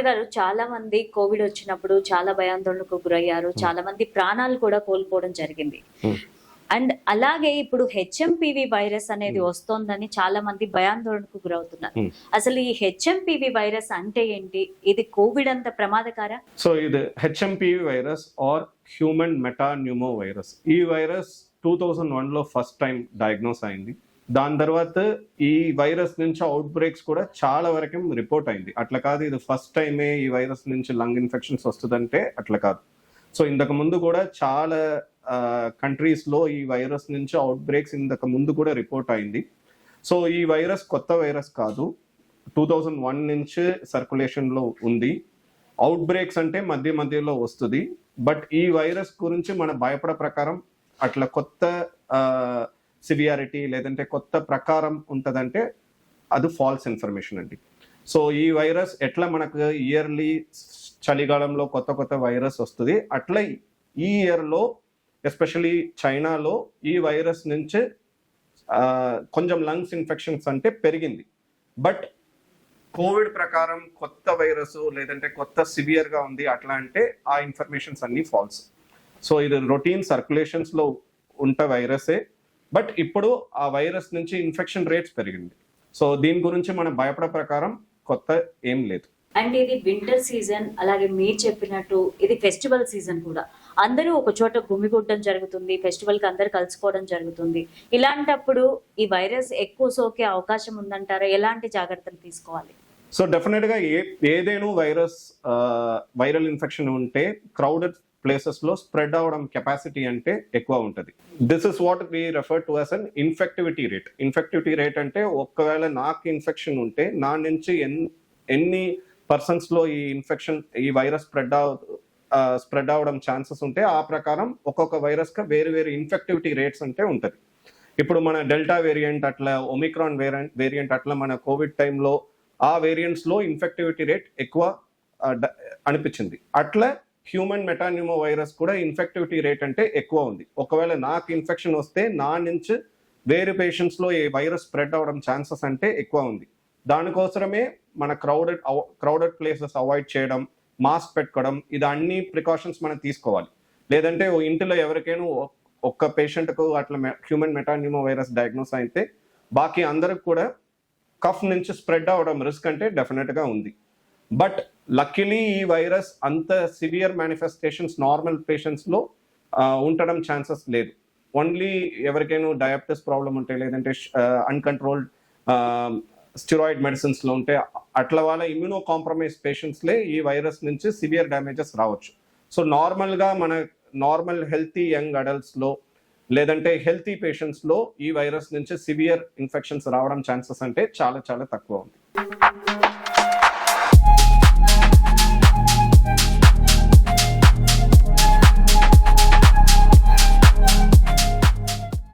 Doctor గారు, చాలా మంది కోవిడ్ వచ్చినప్పుడు చాలా భయాందోళనకు గురయ్యారు. చాలా మంది ప్రాణాలు కూడా కోల్పోవడం జరిగింది. అండ్ అలాగే ఇప్పుడు హెచ్ఎంపివి వైరస్ అనేది వస్తోందని చాలా మంది భయాందోళనకు గురవుతున్నారు. అసలు ఈ హెచ్ఎంపివి వైరస్ అంటే ఏంటి? ఇది కోవిడ్ అంత ప్రమాదకారా? సో ఇది HMPV virus are human metapneumo virus. ఈ వైరస్ 2001లో ఫస్ట్ టైం డయాగ్నోస్ అయింది. దాని తర్వాత ఈ వైరస్ నుంచి అవుట్ బ్రేక్స్ కూడా చాలా వరకు రిపోర్ట్ అయింది. అట్లా కాదు ఇది ఫస్ట్ టైమే ఈ వైరస్ నుంచి లంగ్ ఇన్ఫెక్షన్స్ వస్తుందంటే అట్లా కాదు. సో ఇంతకు ముందు కూడా చాలా కంట్రీస్ లో ఈ వైరస్ నుంచి అవుట్ బ్రేక్స్ ఇంతకు ముందు కూడా రిపోర్ట్ అయింది. సో ఈ వైరస్ కొత్త వైరస్ కాదు, 2001 నుంచి సర్క్యులేషన్ లో ఉంది. అవుట్ బ్రేక్స్ అంటే మధ్య మధ్యలో వస్తుంది. బట్ ఈ వైరస్ గురించి మన భయపడ ప్రకారం అట్లా కొత్త సివియారిటీ లేదంటే కొత్త ప్రకారం ఉంటుందంటే అది ఫాల్స్ ఇన్ఫర్మేషన్ అండి. సో ఈ వైరస్ ఎట్లా మనకు ఇయర్లీ చలికాలంలో కొత్త కొత్త వైరస్ వస్తుంది, అట్లా ఈ ఇయర్లో ఎస్పెషలీ చైనాలో ఈ వైరస్ నుంచి కొంచెం లంగ్స్ ఇన్ఫెక్షన్స్ అంటే పెరిగింది. బట్ కోవిడ్ ప్రకారం కొత్త వైరస్ లేదంటే కొత్త సివియర్గా ఉంది అట్లా అంటే ఆ ఇన్ఫర్మేషన్స్ అన్నీ ఫాల్స్. సో ఇది రొటీన్ సర్క్యులేషన్స్లో ఉంట వైరసే, బట్ ఇప్పుడు ఆ వైరస్ నుంచి ఇన్ఫెక్షన్ రేట్స్ పెరిగింది. సో దీని గురించి మనం భయపడే ప్రకారం కొత్త ఏం లేదు. అండ్ ఇది వింటర్ సీజన్, అలాగే మీరు చెప్పినట్టు ఇది ఫెస్టివల్ సీజన్ కూడా. అందరూ ఒక చోట గుమిగూడడం జరుగుతుంది, ఫెస్టివల్ కి అందరు కలుసుకోవడం జరుగుతుంది. ఇలాంటప్పుడు ఈ వైరస్ ఎక్కువ సోకే అవకాశం ఉందంటారా? ఎలాంటి జాగ్రత్తలు తీసుకోవాలి? సో డెఫినెట్ గా ఏదైనా వైరల్ ఇన్ఫెక్షన్ ఉంటే క్రౌడెడ్ ప్లేసెస్ లో స్ప్రెడ్ అవడం కెపాసిటీ అంటే ఎక్కువ ఉంటుంది. This is what we refer to as an infectivity rate. Infectivity rate అంటే ఒకవేళ నాకు ఇన్ఫెక్షన్ ఉంటే నా నుంచి ఎన్ని పర్సన్స్ లో ఈ వైరస్ స్ప్రెడ్ అవడం ఛాన్సెస్ ఉంటే ఆ ప్రకారం ఒక్కొక్క వైరస్ గా వేరు వేరు ఇన్ఫెక్టివిటీ రేట్స్ అంటే ఉంటుంది. ఇప్పుడు మన డెల్టా వేరియంట్ అట్లా, ఒమిక్రాన్ వేరియంట్ అట్లా మన కోవిడ్ టైంలో ఆ వేరియంట్స్ లో ఇన్ఫెక్టివిటీ రేట్ ఎక్కువ అనిపించింది. అట్లా హ్యూమన్ మెటాన్యూమో వైరస్ కూడా ఇన్ఫెక్టివిటీ రేట్ అంటే ఎక్కువ ఉంది. ఒకవేళ నాకు ఇన్ఫెక్షన్ వస్తే నా నుంచి వేరే పేషెంట్స్ లో ఈ వైరస్ స్ప్రెడ్ అవడం ఛాన్సెస్ అంటే ఎక్కువ ఉంది. దానికోసమే మన క్రౌడెడ్ ప్లేసెస్ అవాయిడ్ చేయడం, మాస్క్ పెట్టుకోవడం, ఇది అన్ని ప్రికాషన్స్ మనం తీసుకోవాలి. లేదంటే ఇంటిలో ఎవరికైనా ఒక్క పేషెంట్కు అట్లా హ్యూమన్ మెటాన్యూమో వైరస్ డయాగ్నోస్ అయితే బాకీ అందరికి కూడా కఫ్ నుంచి స్ప్రెడ్ అవడం రిస్క్ అంటే డెఫినెట్గా ఉంది. బట్ లక్కీలీ ఈ వైరస్ అంత సివియర్ మేనిఫెస్టేషన్స్ నార్మల్ పేషెంట్స్లో ఉండడం ఛాన్సెస్ లేదు. ఓన్లీ ఎవరికైనా డయాబెటిస్ ప్రాబ్లం ఉంటే లేదంటే అన్కంట్రోల్డ్ స్టిరాయిడ్ మెడిసిన్స్లో ఉంటే అట్లా వాళ్ళ ఇమ్యూనో కాంప్రమైజ్ పేషెంట్స్లే ఈ వైరస్ నుంచి సివియర్ డ్యామేజెస్ రావచ్చు. సో నార్మల్గా మన నార్మల్ హెల్తీ యంగ్ అడల్ట్స్లో లేదంటే హెల్తీ పేషెంట్స్లో ఈ వైరస్ నుంచి సివియర్ ఇన్ఫెక్షన్స్ రావడం ఛాన్సెస్ అంటే చాలా చాలా తక్కువ ఉంది.